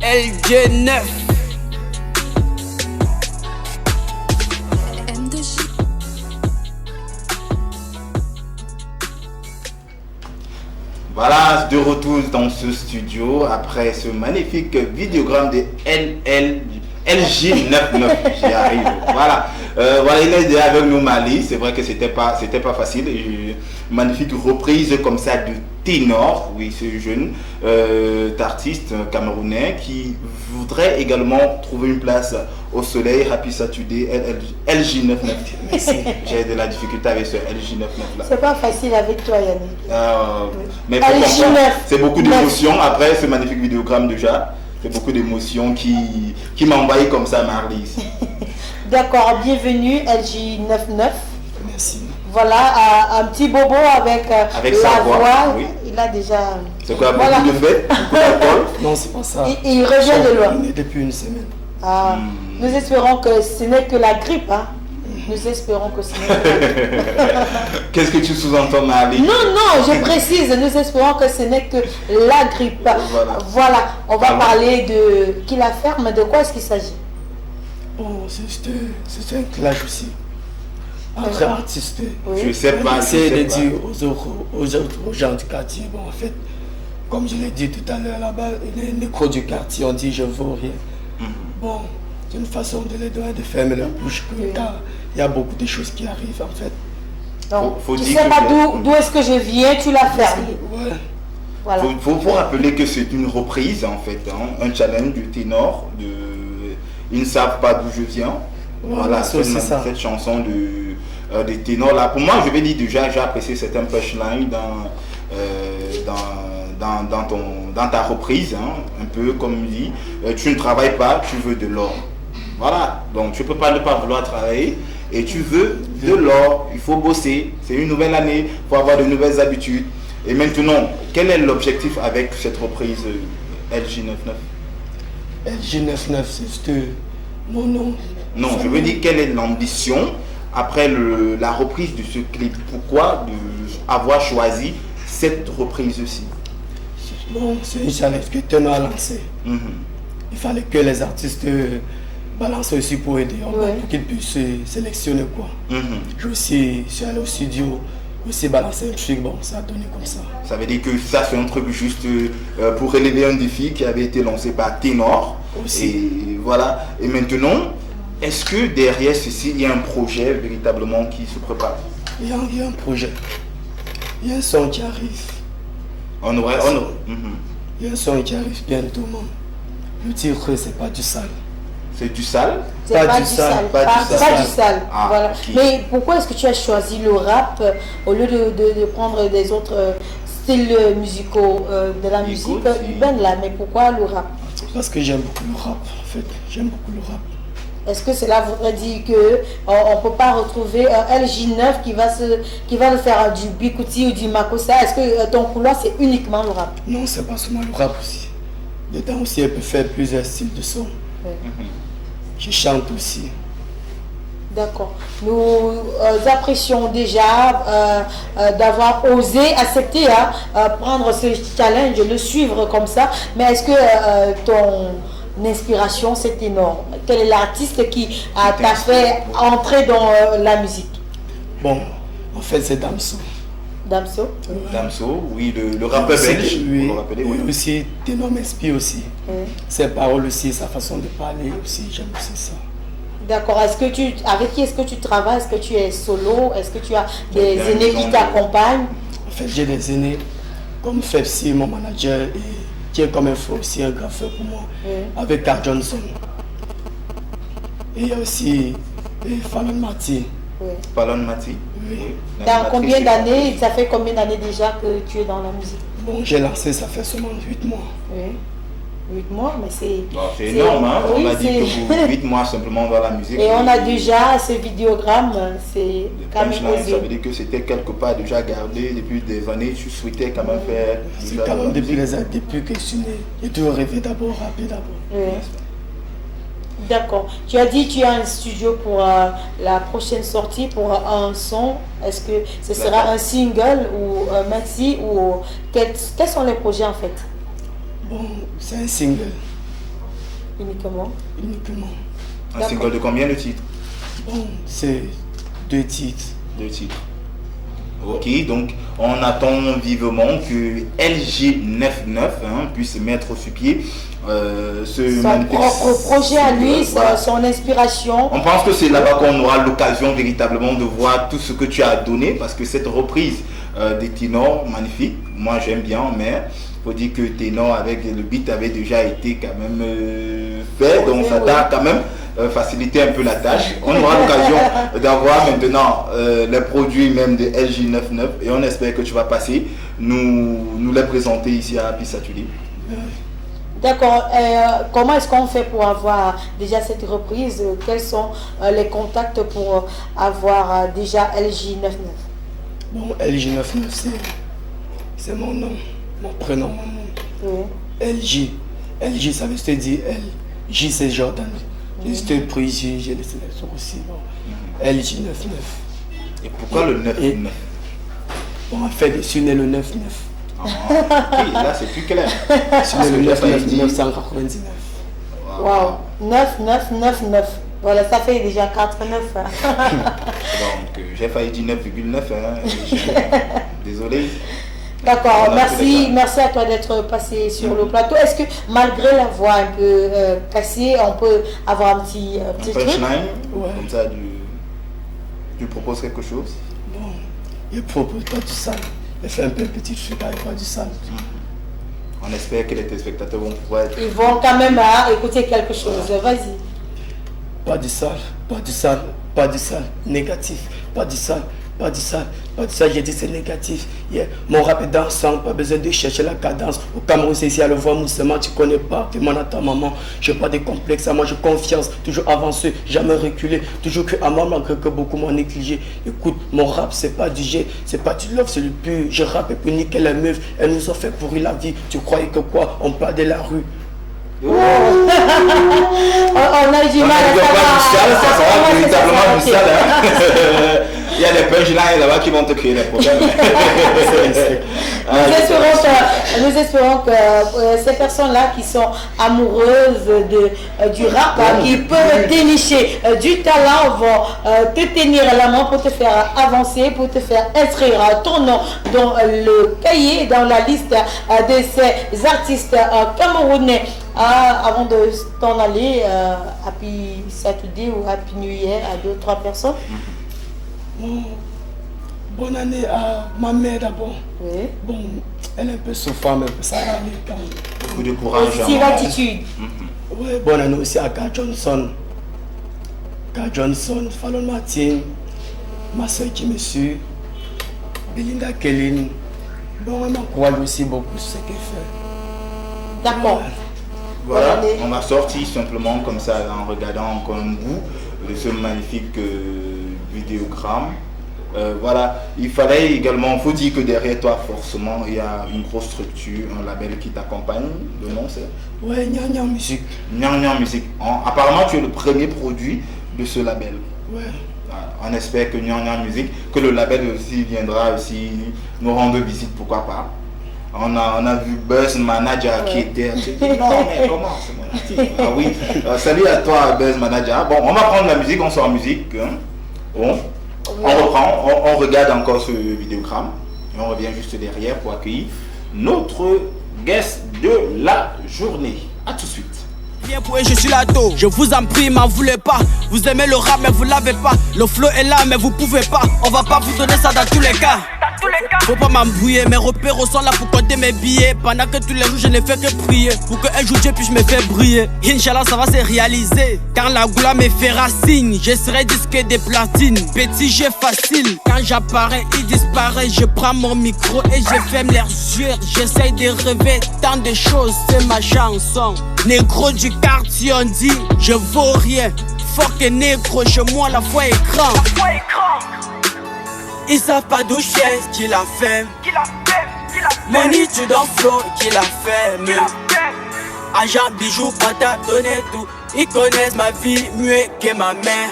LG9. Voilà, de retour dans ce studio après ce magnifique vidéogramme de LG99. J'y arrive. Voilà. Voilà, il est déjà avec nous, Mali. C'est vrai que c'était pas facile. Magnifique reprise comme ça de ténor, oui, ce jeune artiste camerounais qui voudrait également trouver une place au soleil. Happy Saturday, LG99. J'ai de la difficulté avec ce LG99 là. C'est pas facile avec toi, Yannick. Mais c'est beaucoup d'émotions après ce magnifique vidéogramme déjà. C'est beaucoup d'émotions qui m'envahissent comme ça, Marley. D'accord, bienvenue LG99. Merci. Voilà, un petit bobo avec sa voix. Oui. Il a déjà... C'est quoi, beaucoup de fêtes, beaucoup d'alcool? Non, c'est pas ça. Il revient de loin. Depuis une semaine. Ah, Nous espérons que ce n'est que la grippe. Hein? Nous espérons que ce n'est que la grippe. Qu'est-ce que tu sous-entends, Marie? Non, je précise, nous espérons que ce n'est que la grippe. Voilà, on va parler de qui la ferme, de quoi est-ce qu'il s'agit? Bon, c'est un clash aussi. Entre artistes. Oui. Je sais pas. J'essaie de dire aux gens du quartier, bon, en fait, comme je l'ai dit tout à l'heure là-bas, les nécros du quartier ont dit je vaux rien. Bon, c'est une façon de les donner de fermer leur bouche, car il y a beaucoup de choses qui arrivent en fait. Donc, tu ne sais pas d'où est-ce que je viens, tu la fermes. Ouais. Voilà. Faut rappeler que c'est une reprise en fait, hein, un challenge du ténor, ils ne savent pas d'où je viens. Voilà, c'est cette chanson des ténors là. Pour moi, je vais dire déjà, j'ai apprécié certains punchlines dans ta reprise, hein, un peu comme il dit, tu ne travailles pas, tu veux de l'or. Voilà, donc tu ne peux pas ne pas vouloir travailler et tu veux de l'or, il faut bosser, c'est une nouvelle année, il faut avoir de nouvelles habitudes. Et maintenant, quel est l'objectif avec cette reprise LG99? LG99, c'est juste mon nom. Non, je veux dire, quelle est l'ambition après la reprise de ce clip? Pourquoi avoir choisi cette reprise-ci? Bon, c'est un challenge que Ténor a lancé. Il fallait que les artistes balancent aussi pour aider, pour qu'ils puissent sélectionner quoi. Je suis allé au studio, aussi balancer un truc, bon, ça a donné comme ça. Ça veut dire que ça c'est un truc juste pour relever un défi qui avait été lancé par Ténor. Aussi. Et voilà. Et maintenant, est-ce que derrière ceci, il y a un projet véritablement qui se prépare? Il y a un projet. Il y a un son qui arrive. Il y a un son qui arrive bientôt. Le titre, c'est pas du sale. C'est du sale? Pas du sale. Pas du sale. Ah, voilà. Okay. Mais pourquoi est-ce que tu as choisi le rap au lieu de prendre des autres styles musicaux de la musique urbaine là? Mais pourquoi le rap? Parce que j'aime beaucoup le rap, en fait. J'aime beaucoup le rap. Est-ce que cela voudrait dire que on peut pas retrouver un LG9 qui va le faire du Bikuti ou du Makossa? Est-ce que ton couloir c'est uniquement le rap? Non, c'est pas seulement le rap aussi. Dedans aussi, elle peut faire plusieurs styles de son. Je chante aussi. D'accord. Nous apprécions déjà d'avoir osé accepter prendre ce challenge, le suivre comme ça. Mais est-ce que ton inspiration c'est énorme? Quel est l'artiste qui t'a fait entrer dans la musique? Bon, en fait c'est Damso. Damso? Damso, oui, le rappeur belge. Oui, vous rappelez, oui. Aussi, Ténor m'inspire aussi. Ses paroles aussi, sa façon de parler aussi, j'aime aussi ça. D'accord. Avec qui est-ce que tu travailles? Est-ce que tu es solo? Est-ce que tu as des aînés qui t'accompagnent? En fait, j'ai des aînés comme Fepsi, mon manager, et qui est comme aussi un graffeur pour moi, avec Carl Johnson. Et il y a aussi Fallon Mati. Fallon Mati. Oui. Dans combien d'années, ça fait combien d'années déjà que tu es dans la musique? Bon, j'ai lancé, ça fait seulement 8 mois. Oui. 8 mois, mais c'est énorme, hein? On a dit que 8 mois simplement dans la musique. Et on a déjà ce vidéogramme, c'est quand même osé. Ça veut dire que c'était quelque part déjà gardé depuis des années, tu souhaitais quand même faire... C'est quand même depuis que je suis né, j'ai toujours rêvé d'abord, rapper d'abord. Oui. D'accord. Tu as dit que tu as un studio pour la prochaine sortie, pour un son. Est-ce que ce sera un single ou un maxi ou quels sont les projets en fait? Bon, c'est un single. Uniquement. Un single de combien de titres? Bon, c'est 2 titres. 2 titres. Ok, donc on attend vivement que LG99 puisse mettre sur pied son propre projet à lui, voilà. Son inspiration. On pense que c'est là-bas qu'on aura l'occasion véritablement de voir tout ce que tu as donné, parce que cette reprise des ténors, magnifique, moi j'aime bien, mais il faut dire que ténor avec le beat avait déjà été quand même fait, donc ça t'a quand même facilité un peu la tâche. On aura l'occasion d'avoir maintenant les produits même de LG99 et on espère que tu vas passer nous les présenter ici à Peace Atelier. D'accord. Comment est-ce qu'on fait pour avoir déjà cette reprise? Quels sont les contacts pour avoir déjà LG99? Bon, LG99 c'est mon nom, mon prénom, mon nom. Oui. LG ça veut dire L. J c'est Jordan. J'ai pris ici, j'ai laissé les sourds aussi. Bon. LG99. Et pourquoi le 99? Bon, en fait, je suis né le 9-9. Ah, okay, là c'est plus clair. Je suis né le 9-9 1999. Wow, 9-9-9-9. Voilà, ça fait déjà 4-9. Donc, j'ai failli dire 9,9. Désolé. D'accord, merci à toi d'être passé sur le plateau. Est-ce que malgré la voix un peu cassée, on peut avoir un petit truc? Comme ça, tu proposes quelque chose? Bon, je propose pas du sale. Je fais un peu petit truc avec pas du sale. On espère que les téléspectateurs vont pouvoir être... Ils vont quand même écouter quelque chose. Vas-y. Pas du sale, pas du sale, pas du sale, négatif, pas du sale. Pas de ça, j'ai dit c'est négatif. Yeah. Mon rap est dansant, pas besoin de chercher la cadence. Au Cameroun, c'est ici à le voir moussement, tu connais pas, demande à ta maman. J'ai pas de complexe, à moi j'ai confiance, toujours avancé, jamais reculé. Toujours que à moi, malgré que beaucoup m'ont négligé. Écoute, mon rap c'est pas du jet, c'est pas du love, c'est le pur. Je rappe et puis niquer les meufs, elles nous ont fait pourrir la vie. Tu croyais que quoi, on parle de la rue? Oh. On a du mal à savoir. Ça sera véritablement du sale. Il y a des punchlines là-bas qui vont te créer des problèmes. Nous espérons que ces personnes-là qui sont amoureuses du rap, qui peuvent dénicher du talent, vont te tenir la main pour te faire avancer, pour te faire inscrire ton nom dans le cahier, dans la liste de ces artistes camerounais. Avant de t'en aller, Happy Saturday ou Happy New Year à 2-3 personnes. Bonne année à ma mère d'abord. Oui. Bon, elle est un peu souffrante, mais ça va aller quand même. Beaucoup de courage. Positive attitude. Oui, bonne année aussi à Carl Johnson. Fallon Martin, ma soeur qui me suit, Belinda Kellin. Bon, elle m'encourage aussi beaucoup ce qu'elle fait. D'accord. Voilà, on va sortir simplement comme ça en regardant comme vous de ce magnifique vidéogramme. Voilà, il fallait également, faut dire que derrière toi forcément il y a une grosse structure, un label qui t'accompagne. Le nom c'est? Ouais, Nyang Nyang Music. Nyang Nyang Music. Apparemment tu es le premier produit de ce label. Ouais. On espère que Nyang Nyang Music, que le label aussi viendra aussi nous rendre visite, pourquoi pas. On a vu Buzz Manager qui était... Non mais comment, c'est mon artiste. Ah oui, salut à toi Buzz Manager. Bon, on va prendre la musique, on sort en musique. Bon, on reprend, on regarde encore ce vidéogramme. Et on revient juste derrière pour accueillir notre guest de la journée. A tout de suite. Bien pour je suis là tôt, je vous en prie, m'en voulez pas. Vous aimez le rap mais vous l'avez pas. Le flow est là mais vous pouvez pas. On va pas vous donner ça dans tous les cas. Faut pas m'embrouiller, mes repères sont là pour compter mes billets. Pendant que tous les jours je ne fais que prier pour que un jour Dieu puisse me faire briller. Inch'Allah ça va se réaliser. Quand la goula me fera signe, je serai disque de platine. Petit jeu facile, quand j'apparais il disparaît. Je prends mon micro et je ferme leurs yeux. J'essaye de rêver tant de choses, c'est ma chanson. Négro du quartier on dit, je vaux rien. Fuck et négro, chez moi la foi est grande. Ils savent pas d'où je viens, qui l'a fait. Money tu dans flow, qui l'a fait. Agent bijou, pas t'a donné tout. Ils connaissent ma vie mieux que ma mère.